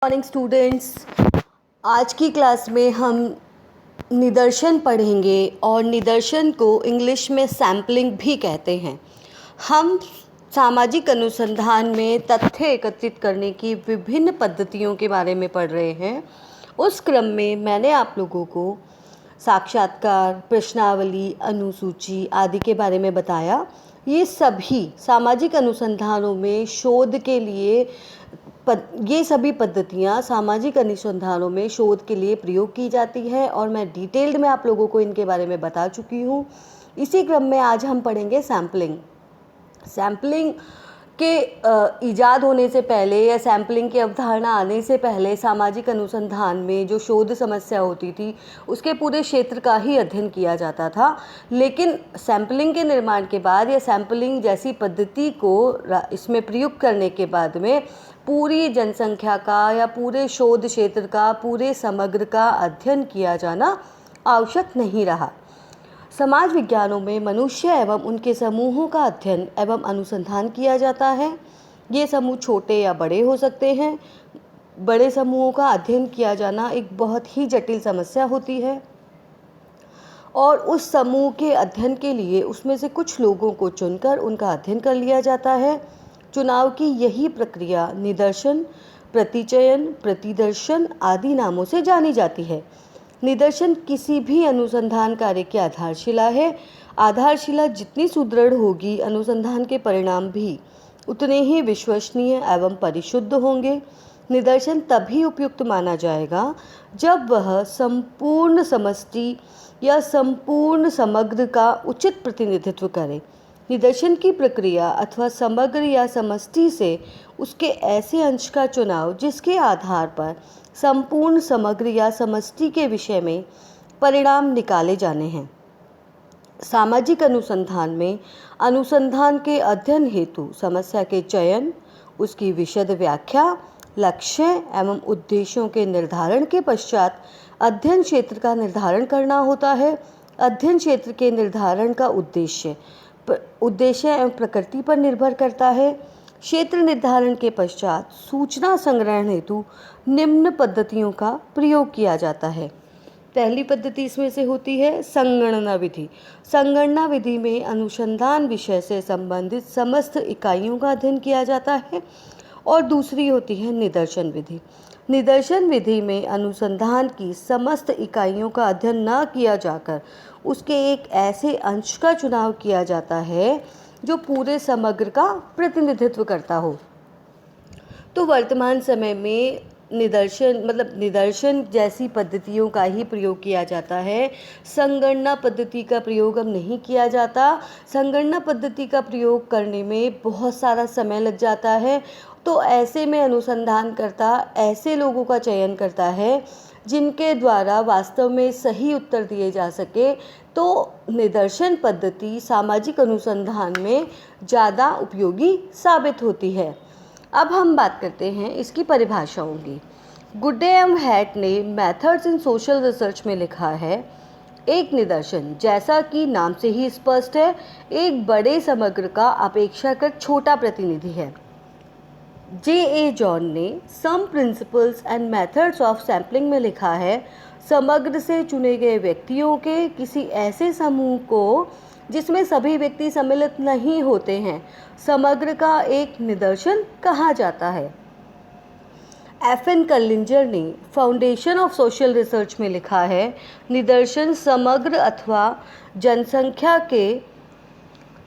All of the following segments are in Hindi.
Morning students. आज की क्लास में हम निदर्शन पढ़ेंगे और निदर्शन को इंग्लिश में सैम्पलिंग भी कहते हैं। हम सामाजिक अनुसंधान में तथ्य एकत्रित करने की विभिन्न पद्धतियों के बारे में पढ़ रहे हैं। उस क्रम में मैंने आप लोगों को साक्षात्कार, प्रश्नावली, अनुसूची आदि के बारे में बताया। ये सभी सामाजिक अनुसंधानों में शोध के लिए ये सभी पद्धतियाँ सामाजिक अनुसंधानों में शोध के लिए प्रयोग की जाती है और मैं डिटेल्ड में आप लोगों को इनके बारे में बता चुकी हूँ। इसी क्रम में आज हम पढ़ेंगे सैम्पलिंग। सैम्पलिंग के इजाद होने से पहले या सैम्पलिंग की अवधारणा आने से पहले सामाजिक अनुसंधान में जो शोध समस्या होती थी उसके पूरे क्षेत्र का ही अध्ययन किया जाता था। लेकिन सैम्पलिंग के निर्माण के बाद या सैम्पलिंग जैसी पद्धति को इसमें प्रयुक्त करने के बाद में पूरी जनसंख्या का या पूरे शोध क्षेत्र का, पूरे समग्र का अध्ययन किया जाना आवश्यक नहीं रहा। समाज विज्ञानों में मनुष्य एवं उनके समूहों का अध्ययन एवं अनुसंधान किया जाता है। ये समूह छोटे या बड़े हो सकते हैं। बड़े समूहों का अध्ययन किया जाना एक बहुत ही जटिल समस्या होती है और उस समूह के अध्ययन के लिए उसमें से कुछ लोगों को चुनकर उनका अध्ययन कर लिया जाता है। चुनाव की यही प्रक्रिया निदर्शन, प्रतिचयन, प्रतिदर्शन आदि नामों से जानी जाती है। निदर्शन किसी भी अनुसंधान कार्य की आधारशिला है। आधारशिला जितनी सुदृढ़ होगी, अनुसंधान के परिणाम भी उतने ही विश्वसनीय एवं परिशुद्ध होंगे। निदर्शन तभी उपयुक्त माना जाएगा जब वह संपूर्ण समष्टि या संपूर्ण समग्र का उचित प्रतिनिधित्व करे। निदर्शन की प्रक्रिया अथवा समग्र या समष्टि से उसके ऐसे अंश का चुनाव जिसके आधार पर संपूर्ण, समग्र या समष्टि के विषय में परिणाम निकाले जाने हैं। सामाजिक अनुसंधान में अनुसंधान के अध्ययन हेतु समस्या के चयन, उसकी विशद व्याख्या, लक्ष्य एवं उद्देश्यों के निर्धारण के पश्चात अध्ययन क्षेत्र का निर्धारण करना होता है। अध्ययन क्षेत्र के निर्धारण का उद्देश्य एवं प्रकृति पर निर्भर करता है। क्षेत्र निर्धारण के पश्चात सूचना संग्रहण हेतु निम्न पद्धतियों का प्रयोग किया जाता है। पहली पद्धति इसमें से होती है संगणना विधि। संगणना विधि में अनुसंधान विषय से संबंधित समस्त इकाइयों का अध्ययन किया जाता है और दूसरी होती है निदर्शन विधि। निदर्शन विधि में अनुसंधान की समस्त इकाइयों का अध्ययन न किया जाकर उसके एक ऐसे अंश का चुनाव किया जाता है जो पूरे समग्र का प्रतिनिधित्व करता हो। तो वर्तमान समय में निदर्शन जैसी पद्धतियों का ही प्रयोग किया जाता है। संगणना पद्धति का प्रयोग अब नहीं किया जाता। संगणना पद्धति का प्रयोग करने में बहुत सारा समय लग जाता है। तो ऐसे में अनुसंधानकर्ता ऐसे लोगों का चयन करता है जिनके द्वारा वास्तव में सही उत्तर दिए जा सके। तो निदर्शन पद्धति सामाजिक अनुसंधान में ज़्यादा उपयोगी साबित होती है। अब हम बात करते हैं इसकी परिभाषाओं की। गुड्डे एवं हैट ने मेथड्स इन सोशल रिसर्च में लिखा है, एक निदर्शन जैसा कि नाम से ही स्पष्ट है एक बड़े समग्र का अपेक्षाकृत छोटा प्रतिनिधि है। J.A. जॉन ने some principles and methods of sampling में लिखा है, समग्र से चुने गए व्यक्तियों के किसी ऐसे समूह को जिसमें सभी व्यक्ति सम्मिलित नहीं होते हैं समग्र का एक निदर्शन कहा जाता है। F.N. कर्लिंजर ने फाउंडेशन ऑफ सोशल रिसर्च में लिखा है, निदर्शन समग्र अथवा जनसंख्या के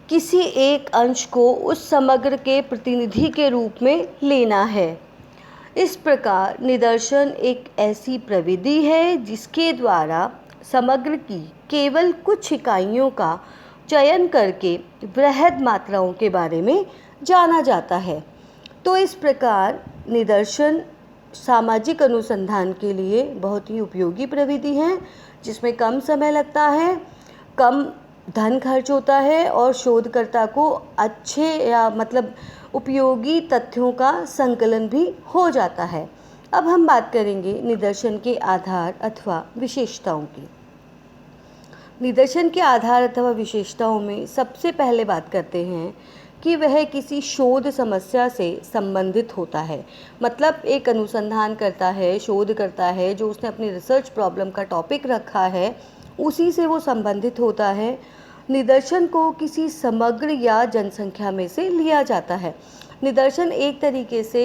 किसी एक अंश को उस समग्र के प्रतिनिधि के रूप में लेना है। इस प्रकार निदर्शन एक ऐसी प्रविधि है जिसके द्वारा समग्र की केवल कुछ इकाइयों का चयन करके बृहद मात्राओं के बारे में जाना जाता है। तो इस प्रकार निदर्शन सामाजिक अनुसंधान के लिए बहुत ही उपयोगी प्रविधि है जिसमें कम समय लगता है, कम धन खर्च होता है और शोधकर्ता को अच्छे या उपयोगी तथ्यों का संकलन भी हो जाता है। अब हम बात करेंगे निदर्शन के आधार अथवा विशेषताओं की। निदर्शन के आधार अथवा विशेषताओं में सबसे पहले बात करते हैं कि वह किसी शोध समस्या से संबंधित होता है। मतलब एक अनुसंधान करता है, शोध करता है, जो उसने अपनी रिसर्च प्रॉब्लम का टॉपिक रखा है उसी से वो संबंधित होता है। निदर्शन को किसी समग्र या जनसंख्या में से लिया जाता है। निदर्शन एक तरीके से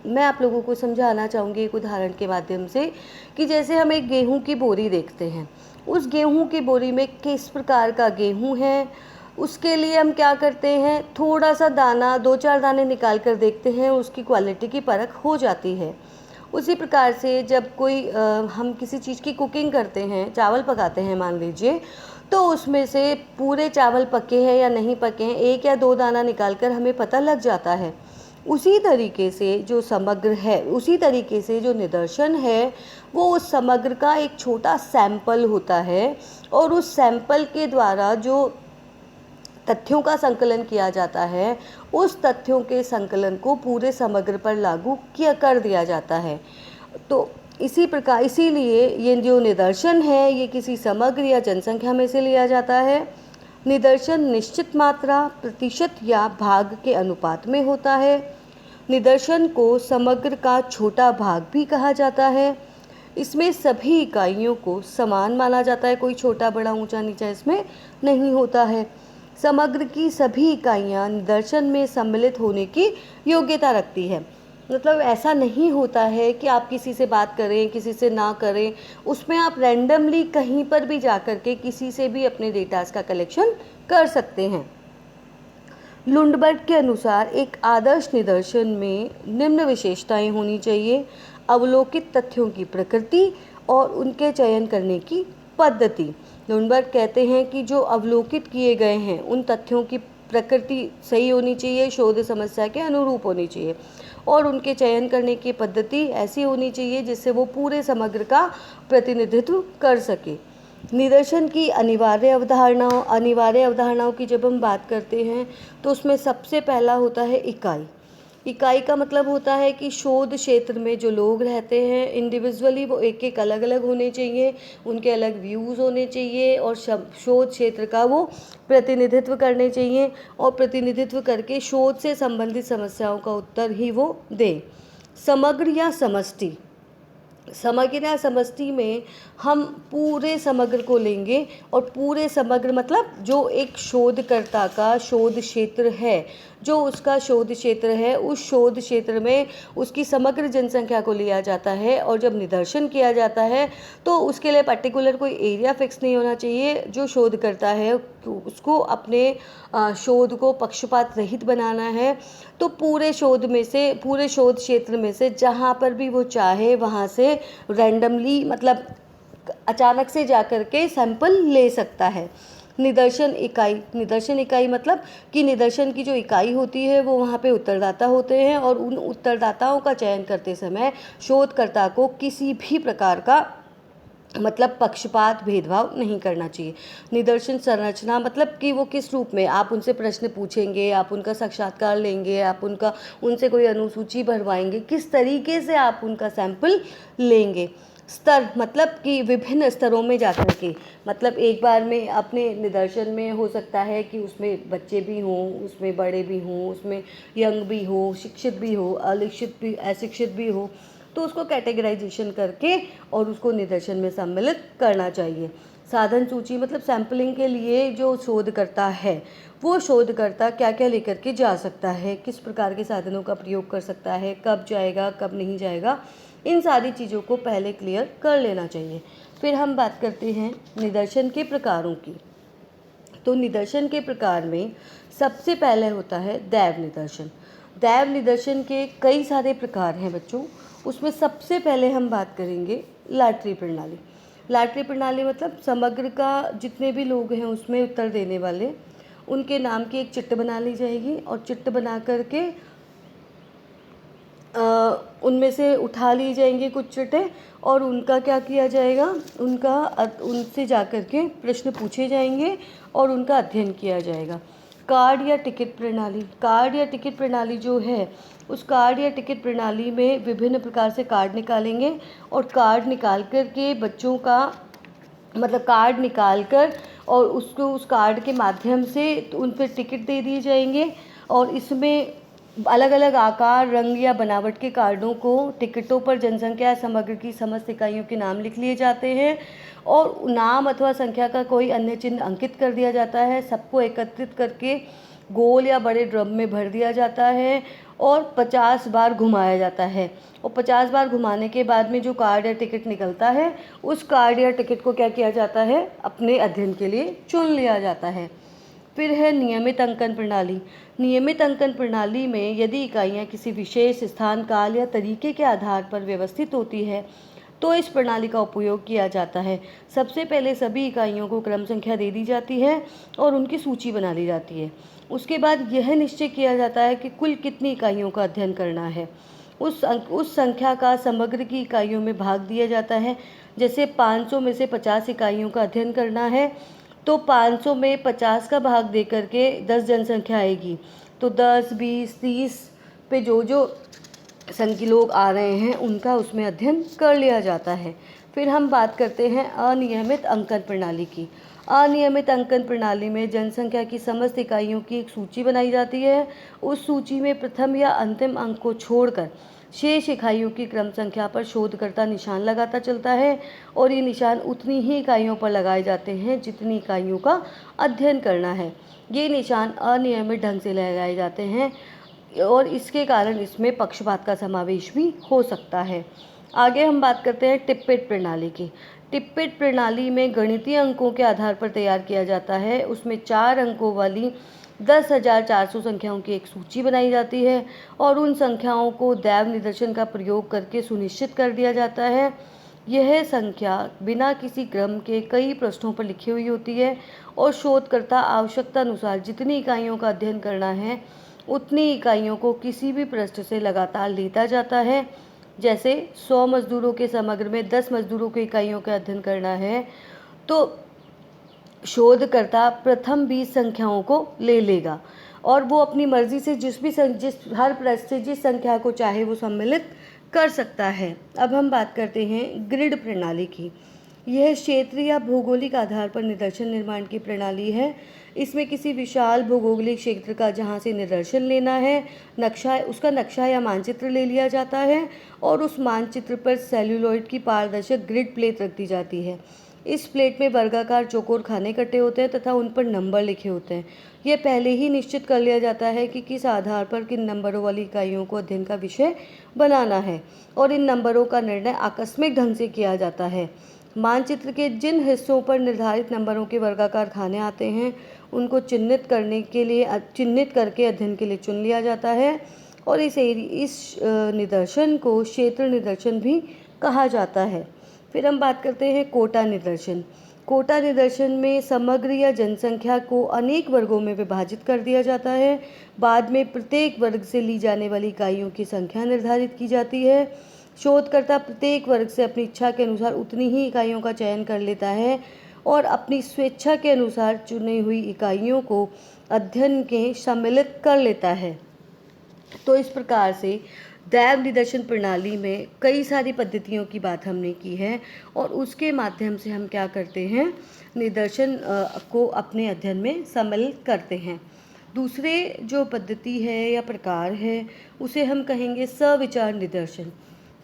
मैं आप लोगों को समझाना चाहूँगी एक उदाहरण के माध्यम से, कि जैसे हम एक गेहूं की बोरी देखते हैं, उस गेहूं की बोरी में किस प्रकार का गेहूं है, उसके लिए हम क्या करते हैं, थोड़ा सा दाना, 2-4 दाने निकाल कर देखते हैं, उसकी क्वालिटी की परख हो जाती है। उसी प्रकार से जब हम किसी चीज़ की कुकिंग करते हैं, चावल पकाते हैं मान लीजिए, तो उसमें से पूरे चावल पके हैं या नहीं पके हैं, 1 या 2 दाना निकाल कर हमें पता लग जाता है। उसी तरीके से जो समग्र है, उसी तरीके से जो निदर्शन है, वो उस समग्र का एक छोटा सैंपल होता है, और उस सैंपल के द्वारा जो तथ्यों का संकलन किया जाता है, उस तथ्यों के संकलन को पूरे समग्र पर लागू कर दिया जाता है। तो इसी प्रकार, इसीलिए ये जो निदर्शन है ये किसी समग्र या जनसंख्या में से लिया जाता है। निदर्शन निश्चित मात्रा, प्रतिशत या भाग के अनुपात में होता है। निदर्शन को समग्र का छोटा भाग भी कहा जाता है। इसमें सभी इकाइयों को समान माना जाता है, कोई छोटा बड़ा ऊंचा नीचा इसमें नहीं होता है। समग्र की सभी इकाइयाँ निदर्शन में सम्मिलित होने की योग्यता रखती है। मतलब ऐसा नहीं होता है कि आप किसी से बात करें, किसी से ना करें, उसमें आप रैंडमली कहीं पर भी जा कर के किसी से भी अपने डेटास का कलेक्शन कर सकते हैं। लुंडबर्ग के अनुसार एक आदर्श निदर्शन में निम्न विशेषताएं होनी चाहिए: अवलोकित तथ्यों की प्रकृति और उनके चयन करने की पद्धति। लुंडबर्ग कहते हैं कि जो अवलोकित किए गए हैं उन तथ्यों की प्रकृति सही होनी चाहिए, शोध समस्या के अनुरूप होनी चाहिए, और उनके चयन करने की पद्धति ऐसी होनी चाहिए जिससे वो पूरे समग्र का प्रतिनिधित्व कर सके। निदर्शन की अनिवार्य अवधारणाओं की जब हम बात करते हैं तो उसमें सबसे पहला होता है इकाई। इकाई का मतलब होता है कि शोध क्षेत्र में जो लोग रहते हैं इंडिविजुअली, वो एक एक अलग अलग होने चाहिए, उनके अलग व्यूज़ होने चाहिए, और शोध क्षेत्र का वो प्रतिनिधित्व करने चाहिए, और प्रतिनिधित्व करके शोध से संबंधित समस्याओं का उत्तर ही वो दें। समग्र या समष्टि, समग्र या समष्टि में हम पूरे समग्र को लेंगे, और पूरे समग्र मतलब जो एक शोधकर्ता का शोध क्षेत्र है, जो उसका शोध क्षेत्र है, उस शोध क्षेत्र में उसकी समग्र जनसंख्या को लिया जाता है। और जब निदर्शन किया जाता है तो उसके लिए पर्टिकुलर कोई एरिया फिक्स नहीं होना चाहिए। जो शोध करता है उसको अपने शोध को पक्षपात रहित बनाना है, तो पूरे शोध में से, पूरे शोध क्षेत्र में से जहाँ पर भी वो चाहे वहाँ से रैंडमली, मतलब अचानक से जाकर के सैंपल ले सकता है। निदर्शन इकाई मतलब कि निदर्शन की जो इकाई होती है वो वहाँ पे उत्तरदाता होते हैं, और उन उत्तरदाताओं का चयन करते समय शोधकर्ता को किसी भी प्रकार का मतलब पक्षपात, भेदभाव नहीं करना चाहिए। निदर्शन संरचना मतलब कि वो किस रूप में, आप उनसे प्रश्न पूछेंगे, आप उनका साक्षात्कार लेंगे, आप उनसे कोई अनुसूची भरवाएंगे, किस तरीके से आप उनका सैंपल लेंगे। स्तर मतलब कि विभिन्न स्तरों में जाकर के, मतलब एक बार में अपने निदर्शन में हो सकता है कि उसमें बच्चे भी हों, उसमें बड़े भी हों, उसमें यंग भी हो, शिक्षित भी हो, अशिक्षित भी हो, तो उसको कैटेगराइजेशन करके और उसको निदर्शन में सम्मिलित करना चाहिए। साधन सूची मतलब सैम्पलिंग के लिए जो शोधकर्ता है वो शोधकर्ता क्या क्या लेकर के जा सकता है, किस प्रकार के साधनों का प्रयोग कर सकता है, कब जाएगा कब नहीं जाएगा, इन सारी चीज़ों को पहले क्लियर कर लेना चाहिए। फिर हम बात करते हैं निदर्शन के प्रकारों की। तो निदर्शन के प्रकार में सबसे पहले होता है दैव निदर्शन। दैव निदर्शन के कई सारे प्रकार हैं बच्चों, उसमें सबसे पहले हम बात करेंगे लैटरी प्रणाली। लैटरी प्रणाली मतलब समग्र का जितने भी लोग हैं उसमें उत्तर देने वाले, उनके नाम की एक चिट्ठ बना ली जाएगी, और चिट्ठ बना करके उनमें से उठा ली जाएंगी कुछ चिट्ठें, और उनका क्या किया जाएगा, उनसे जाकर के प्रश्न पूछे जाएंगे और उनका अध्ययन किया जाएगा। कार्ड या टिकट प्रणाली जो है, उस कार्ड या टिकट प्रणाली में विभिन्न प्रकार से कार्ड निकालेंगे, और कार्ड निकाल कर के बच्चों का मतलब कार्ड निकाल कर और उसको उस कार्ड के माध्यम से उन पर टिकट दे दिए जाएंगे, और इसमें अलग अलग आकार, रंग या बनावट के कार्डों को टिकटों पर जनसंख्या समग्र की समस्त इकाइयों के नाम लिख लिए जाते हैं और नाम अथवा संख्या का कोई अन्य चिन्ह अंकित कर दिया जाता है। सबको एकत्रित करके गोल या बड़े ड्रम में भर दिया जाता है और 50 बार घुमाया जाता है और 50 बार घुमाने के बाद में जो कार्ड या टिकट निकलता है उस कार्ड या टिकट को क्या किया जाता है, अपने अध्ययन के लिए चुन लिया जाता है। फिर है नियमित अंकन प्रणाली। नियमित अंकन प्रणाली में यदि इकाइयाँ किसी विशेष स्थान, काल या तरीके के आधार पर व्यवस्थित होती है तो इस प्रणाली का उपयोग किया जाता है। सबसे पहले सभी इकाइयों को क्रम संख्या दे दी जाती है और उनकी सूची बना ली जाती है। उसके बाद यह निश्चय किया जाता है कि कुल कितनी इकाइयों का अध्ययन करना है। उस संख्या का समग्र की इकाइयों में भाग दिया जाता है। जैसे 500 में से 50 इकाइयों का अध्ययन करना है तो 500 में 50 का भाग दे करके 10 जनसंख्या आएगी। तो 10, 20, 30 पे जो संख्या लोग आ रहे हैं उनका उसमें अध्ययन कर लिया जाता है। फिर हम बात करते हैं अनियमित अंकन प्रणाली की। अनियमित अंकन प्रणाली में जनसंख्या की समस्त इकाइयों की एक सूची बनाई जाती है। उस सूची में प्रथम या अंतिम अंक को छोड़कर शेष इकाइयों की क्रम संख्या पर शोधकर्ता निशान लगाता चलता है और ये निशान उतनी ही इकाइयों पर लगाए जाते हैं जितनी इकाइयों का अध्ययन करना है। ये निशान अनियमित ढंग से लगाए जाते हैं और इसके कारण इसमें पक्षपात का समावेश भी हो सकता है। आगे हम बात करते हैं टिप्पेट प्रणाली की। टिप्पेट प्रणाली में गणितीय अंकों के आधार पर तैयार किया जाता है। उसमें 4 अंकों वाली 10,400 संख्याओं की एक सूची बनाई जाती है और उन संख्याओं को दैव निदर्शन का प्रयोग करके सुनिश्चित कर दिया जाता है। यह संख्या बिना किसी क्रम के कई पृष्ठों पर लिखी हुई होती है और शोधकर्ता आवश्यकता अनुसार जितनी इकाइयों का अध्ययन करना है उतनी इकाइयों को किसी भी पृष्ठ से लगातार लेता जाता है। जैसे 100 मजदूरों के समग्र में 10 मजदूरों की इकाइयों का अध्ययन करना है तो शोधकर्ता प्रथम 20 संख्याओं को ले लेगा और वो अपनी मर्जी से जिस हर पृष्ठ से जिस संख्या को चाहे वो सम्मिलित कर सकता है। अब हम बात करते हैं ग्रिड प्रणाली की। यह क्षेत्र या भौगोलिक आधार पर निदर्शन निर्माण की प्रणाली है। इसमें किसी विशाल भौगोलिक क्षेत्र का जहाँ से निदर्शन लेना है उसका नक्शा या मानचित्र ले लिया जाता है और उस मानचित्र पर सेल्यूलॉइड की पारदर्शक ग्रिड प्लेट रख दी जाती है। इस प्लेट में वर्गाकार चौकोर खाने कटे होते हैं तथा उन पर नंबर लिखे होते हैं। यह पहले ही निश्चित कर लिया जाता है कि किस आधार पर किन नंबरों वाली इकाइयों को अध्ययन का विषय बनाना है और इन नंबरों का निर्णय आकस्मिक ढंग से किया जाता है। मानचित्र के जिन हिस्सों पर निर्धारित नंबरों के वर्गाकार खाने आते हैं उनको चिन्हित करके अध्ययन के लिए चुन लिया जाता है और इस निदर्शन को क्षेत्र निदर्शन भी कहा जाता है। फिर हम बात करते हैं कोटा निदर्शन। कोटा निदर्शन में समग्र या जनसंख्या को अनेक वर्गों में विभाजित कर दिया जाता है। बाद में प्रत्येक वर्ग से ली जाने वाली इकाइयों की संख्या निर्धारित की जाती है। शोधकर्ता प्रत्येक वर्ग से अपनी इच्छा के अनुसार उतनी ही इकाइयों का चयन कर लेता है और अपनी स्वेच्छा के अनुसार चुनी हुई इकाइयों को अध्ययन के सम्मिलित कर लेता है। तो इस प्रकार से दैव निदर्शन प्रणाली में कई सारी पद्धतियों की बात हमने की है और उसके माध्यम से हम क्या करते हैं, निदर्शन को अपने अध्ययन में सम्मिलित करते हैं। दूसरे जो पद्धति है या प्रकार है उसे हम कहेंगे सविचार निदर्शन।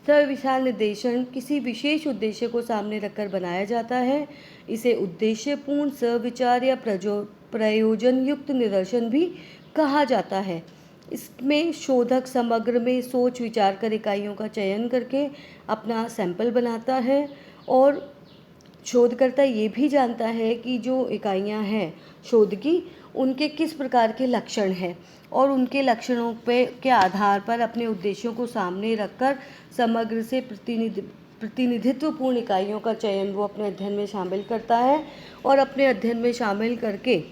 सविचार निर्देशन किसी विशेष उद्देश्य को सामने रखकर बनाया जाता है। इसे उद्देश्यपूर्ण सविचार या प्रयोजन युक्त निदर्शन भी कहा जाता है। इसमें शोधक समग्र में सोच विचार कर इकाइयों का चयन करके अपना सैंपल बनाता है और शोधकर्ता ये भी जानता है कि जो इकाइयाँ हैं शोध की उनके किस प्रकार के लक्षण हैं और उनके लक्षणों के आधार पर अपने उद्देश्यों को सामने रखकर समग्र से प्रतिनिधित्वपूर्ण इकाइयों का चयन वो अपने अध्ययन में शामिल करता है और अपने अध्ययन में शामिल करके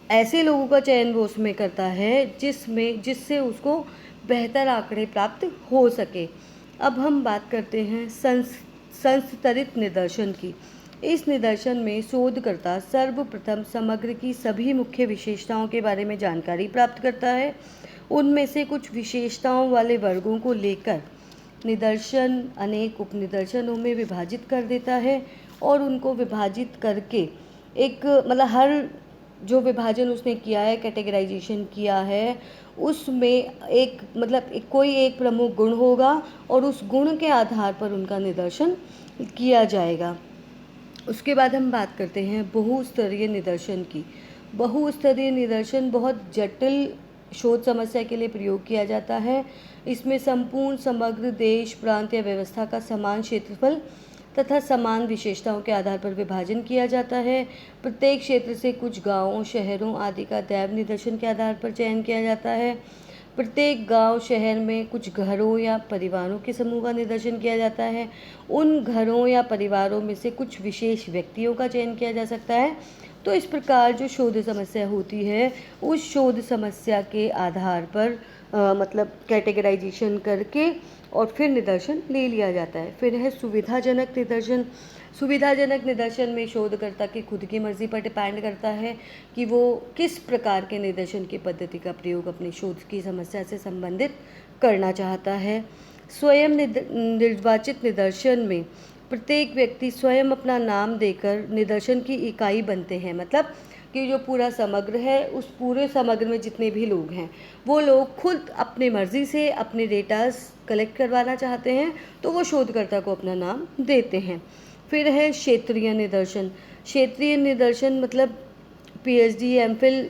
ऐसे लोगों का चयन वो उसमें करता है जिससे उसको बेहतर आंकड़े प्राप्त हो सके। अब हम बात करते हैं संस्तरित निदर्शन की। इस निदर्शन में शोधकर्ता सर्वप्रथम समग्र की सभी मुख्य विशेषताओं के बारे में जानकारी प्राप्त करता है। उनमें से कुछ विशेषताओं वाले वर्गों को लेकर निदर्शन अनेक उपनिदर्शनों में विभाजित कर देता है और उनको विभाजित करके हर जो विभाजन उसने किया है, कैटेगराइजेशन किया है, उसमें एक मतलब कोई एक प्रमुख गुण होगा और उस गुण के आधार पर उनका निदर्शन किया जाएगा। उसके बाद हम बात करते हैं बहुस्तरीय निदर्शन की। बहुस्तरीय निदर्शन बहुत जटिल शोध समस्या के लिए प्रयोग किया जाता है। इसमें संपूर्ण समग्र देश, प्रांत या व्यवस्था का समान क्षेत्रफल तथा समान विशेषताओं के आधार पर विभाजन किया जाता है। प्रत्येक क्षेत्र से कुछ गांवों, शहरों आदि का दैव निदर्शन के आधार पर चयन किया जाता है। प्रत्येक गांव, शहर में कुछ घरों या परिवारों के समूह का निदर्शन किया जाता है। उन घरों या परिवारों में से कुछ विशेष व्यक्तियों का चयन किया जा सकता है। तो इस प्रकार जो शोध समस्या होती है, उस शोध समस्या के आधार पर मतलब कैटेगराइजेशन करके और फिर निदर्शन ले लिया जाता है। फिर है सुविधाजनक निदर्शन। सुविधाजनक निदर्शन में शोधकर्ता की खुद की मर्जी पर डिपेंड करता है कि वो किस प्रकार के निदर्शन की पद्धति का प्रयोग अपने शोध की समस्या से संबंधित करना चाहता है। स्वयं निर्वाचित निदर्शन में प्रत्येक व्यक्ति स्वयं अपना नाम देकर निदर्शन की इकाई बनते हैं। मतलब कि जो पूरा समग्र है, उस पूरे समग्र में जितने भी लोग हैं, वो लोग खुद अपनी मर्जी से अपने डेटास कलेक्ट करवाना चाहते हैं, तो वो शोधकर्ता को अपना नाम देते हैं। फिर है क्षेत्रीय निदर्शन। क्षेत्रीय निदर्शन मतलब पीएचडी, एमफिल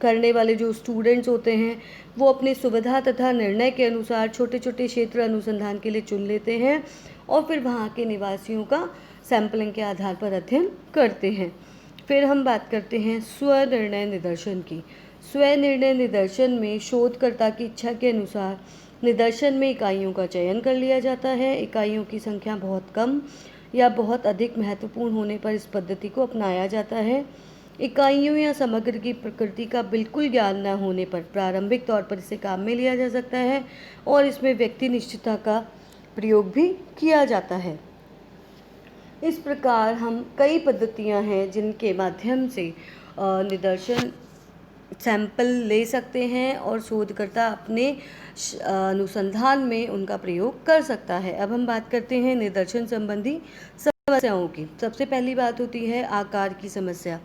करने वाले जो स्टूडेंट्स होते हैं, वो अपनी सुविधा तथा निर्णय के अनुसार छोटे छोटे क्षेत्र अनुसंधान के लिए चुन लेते हैं और फिर वहाँ के निवासियों का सैंपलिंग के आधार पर अध्ययन करते हैं। फिर हम बात करते हैं स्वनिर्णय निदर्शन की। स्वनिर्णय निदर्शन में शोधकर्ता की इच्छा के अनुसार निदर्शन में इकाइयों का चयन कर लिया जाता है। इकाइयों की संख्या बहुत कम या बहुत अधिक महत्वपूर्ण होने पर इस पद्धति को अपनाया जाता है। इकाइयों या समग्र की प्रकृति का बिल्कुल ज्ञान न होने पर प्रारंभिक तौर पर इसे काम में लिया जा सकता है और इसमें व्यक्ति निष्ठता का प्रयोग भी किया जाता है। इस प्रकार हम कई पद्धतियां हैं जिनके माध्यम से निदर्शन सैंपल ले सकते हैं और शोधकर्ता अपने अनुसंधान में उनका प्रयोग कर सकता है। अब हम बात करते हैं निदर्शन संबंधी समस्याओं की। सबसे पहली बात होती है आकार की समस्या।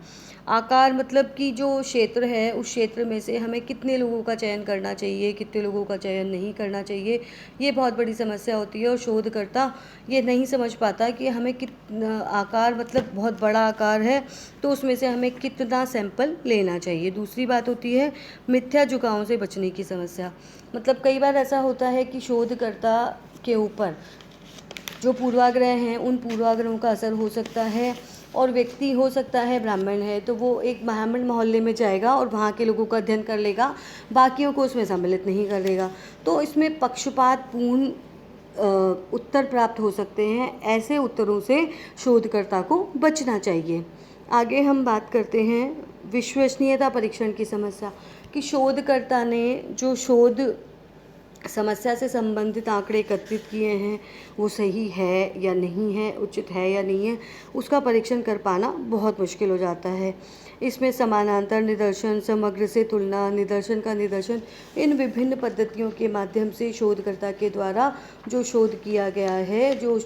आकार मतलब कि जो क्षेत्र है, उस क्षेत्र में से हमें कितने लोगों का चयन करना चाहिए, कितने लोगों का चयन नहीं करना चाहिए, ये बहुत बड़ी समस्या होती है और शोधकर्ता ये नहीं समझ पाता कि हमें कितना आकार मतलब बहुत बड़ा आकार है तो उसमें से हमें कितना सैंपल लेना चाहिए। दूसरी बात होती है मिथ्या झुकावों से बचने की समस्या। मतलब कई बार ऐसा होता है कि शोधकर्ता के ऊपर जो पूर्वाग्रह हैं, उन पूर्वाग्रहों का असर हो सकता है और व्यक्ति हो सकता है ब्राह्मण है तो वो एक ब्राह्मण मोहल्ले में जाएगा और वहाँ के लोगों का अध्ययन कर लेगा, बाकियों को उसमें सम्मिलित नहीं कर लेगा। तो इसमें पक्षपातपूर्ण उत्तर प्राप्त हो सकते हैं। ऐसे उत्तरों से शोधकर्ता को बचना चाहिए। आगे हम बात करते हैं विश्वसनीयता परीक्षण की समस्या कि शोधकर्ता ने जो शोध समस्या से संबंधित आंकड़े एकत्रित किए हैं वो सही है या नहीं है, उचित है या नहीं है, उसका परीक्षण कर पाना बहुत मुश्किल हो जाता है। इसमें समानांतर निदर्शन, समग्र से तुलना, निदर्शन का निदर्शन, इन विभिन्न पद्धतियों के माध्यम से शोधकर्ता के द्वारा जो शोध किया गया है, जो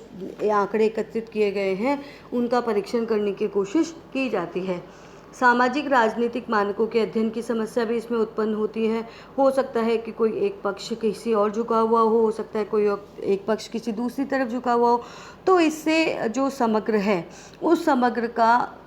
आंकड़े एकत्रित किए गए हैं, उनका परीक्षण करने की कोशिश की जाती है। सामाजिक राजनीतिक मानकों के अध्ययन की समस्या भी इसमें उत्पन्न होती है। हो सकता है कि कोई एक पक्ष किसी और झुका हुआ हो सकता है कोई एक पक्ष किसी दूसरी तरफ झुका हुआ हो, तो इससे जो समग्र है उस समग्र का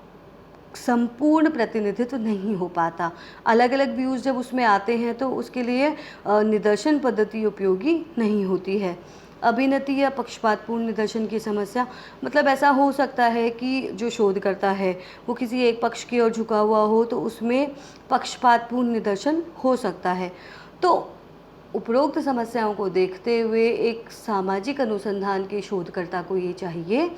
संपूर्ण प्रतिनिधित्व नहीं हो पाता। अलग अलग व्यूज़ जब उसमें आते हैं तो उसके लिए निदर्शन पद्धति उपयोगी नहीं होती है। अभिनति या पक्षपातपूर्ण निदर्शन की समस्या मतलब ऐसा हो सकता है कि जो शोधकर्ता है वो किसी एक पक्ष की ओर झुका हुआ हो तो उसमें पक्षपातपूर्ण निदर्शन हो सकता है। तो उपरोक्त समस्याओं को देखते हुए एक सामाजिक अनुसंधान के शोधकर्ता को ये चाहिए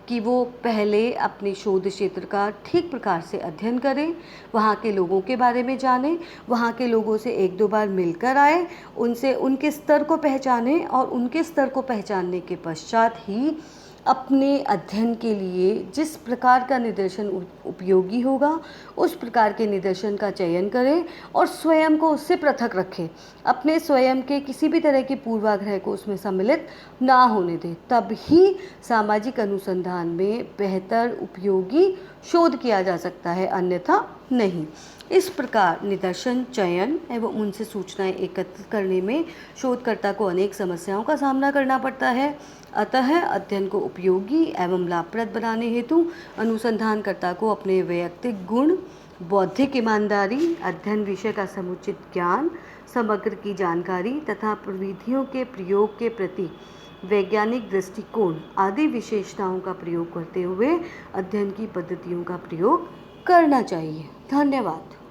कि वो पहले अपने शोध क्षेत्र का ठीक प्रकार से अध्ययन करें, वहाँ के लोगों के बारे में जानें, वहाँ के लोगों से एक दो बार मिलकर आए, उनसे उनके स्तर को पहचानें और उनके स्तर को पहचानने के पश्चात ही अपने अध्ययन के लिए जिस प्रकार का निदर्शन उपयोगी होगा उस प्रकार के निदर्शन का चयन करें और स्वयं को उससे पृथक रखें। अपने स्वयं के किसी भी तरह के पूर्वाग्रह को उसमें सम्मिलित ना होने दें, तब ही सामाजिक अनुसंधान में बेहतर उपयोगी शोध किया जा सकता है, अन्यथा नहीं। इस प्रकार निदर्शन चयन एवं उनसे सूचनाएं एकत्रित करने में शोधकर्ता को अनेक समस्याओं का सामना करना पड़ता है। अतः अध्ययन को उपयोगी एवं लाभप्रद बनाने हेतु अनुसंधानकर्ता को अपने वैयक्तिक गुण, बौद्धिक ईमानदारी, अध्ययन विषय का समुचित ज्ञान, समग्र की जानकारी तथा प्रविधियों के प्रयोग के प्रति वैज्ञानिक दृष्टिकोण आदि विशेषताओं का प्रयोग करते हुए अध्ययन की पद्धतियों का प्रयोग करना चाहिए। धन्यवाद।